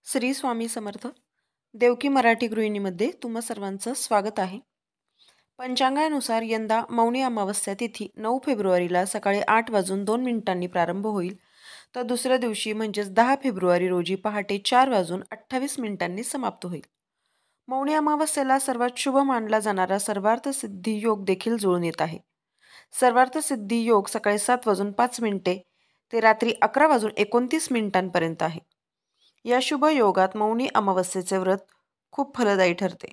श्री स्वामी समर्थ. देवकी मराठी गृहिणीमध्ये तुम्हा सर्वांचं स्वागत आहे. पंचांगानुसार यंदा मौनी अमावस्या तिथी 9 फेब्रुवारीला सकाळी 8:02 प्रारंभ होईल, तर दुसऱ्या दिवशी म्हणजेच 10 फेब्रुवारी रोजी पहाटे 4:28 समाप्त होईल. मौनी अमावस्येला सर्वात शुभ मानला जाणारा सर्वार्थ सिद्धी योग देखील जुळून येत आहे. सर्वार्थ सिद्धी योग सकाळी 7:05 ते रात्री 11:29 आहे. या शुभ योगात मौनी अमावस्येचे व्रत खूप फलदायी ठरते.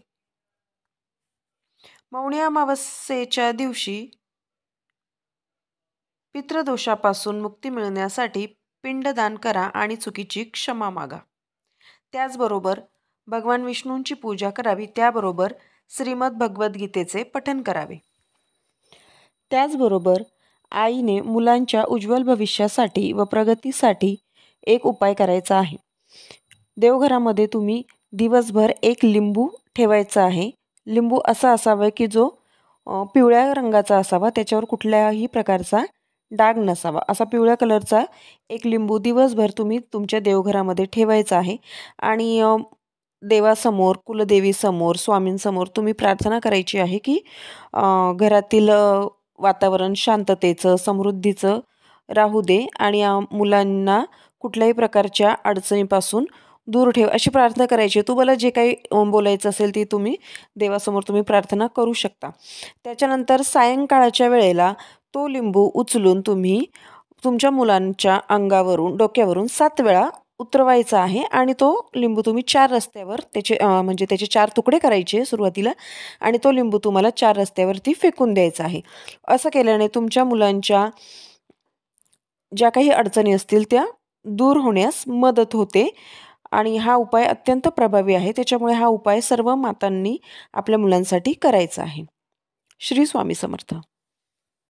मौनी अमावस्येच्या दिवशी पितृदोषापासून मुक्ती मिळण्यासाठी पिंडदान करा आणि चुकीची क्षमा मागा. त्याचबरोबर भगवान विष्णूंची पूजा करावी. त्याबरोबर श्रीमद भगवद्गीतेचे पठण करावे. त्याचबरोबर आईने मुलांच्या उज्ज्वल भविष्यासाठी व प्रगतीसाठी एक उपाय करायचा आहे. देवघरामध्ये तुम्ही दिवसभर एक लिंबू ठेवायचा आहे. लिंबू असा असावा की जो पिवळ्या रंगाचा असावा, त्याच्यावर कुठल्याही प्रकारचा डाग नसावा. असा पिवळ्या कलरचा एक लिंबू दिवसभर तुम्ही तुमच्या देवघरामध्ये ठेवायचा आहे. आणि देवासमोर, कुलदेवीसमोर, स्वामींसमोर तुम्ही प्रार्थना करायची आहे की घरातील वातावरण शांततेचं, समृद्धीचं राहू दे आणि मुलांना कुठल्याही प्रकारच्या अडचणीपासून दूर ठेव, अशी प्रार्थना करायची. तुम्हाला जे काही बोलायचं असेल ती तुम्ही देवासमोर तुम्ही प्रार्थना करू शकता. त्याच्यानंतर सायंकाळच्या वेळेला तो लिंबू उचलून तुम्ही तुमच्या मुलांच्या अंगावरून, डोक्यावरून 7 वेळा उतरवायचा आहे. आणि तो लिंबू तुम्ही 4 रस्त्यावर त्याचे 4 तुकडे करायचे सुरुवातीला, आणि तो लिंबू तुम्हाला 4 रस्त्यावरती फेकून द्यायचा आहे. असं केल्याने तुमच्या मुलांच्या ज्या काही अडचणी असतील त्या दूर होण्यास मदत होते. आणि हा उपाय अत्यंत प्रभावी आहे. त्याच्यामुळे हा उपाय सर्व मातांनी आपल्या मुलांसाठी करायचा आहे. श्री स्वामी समर्थ.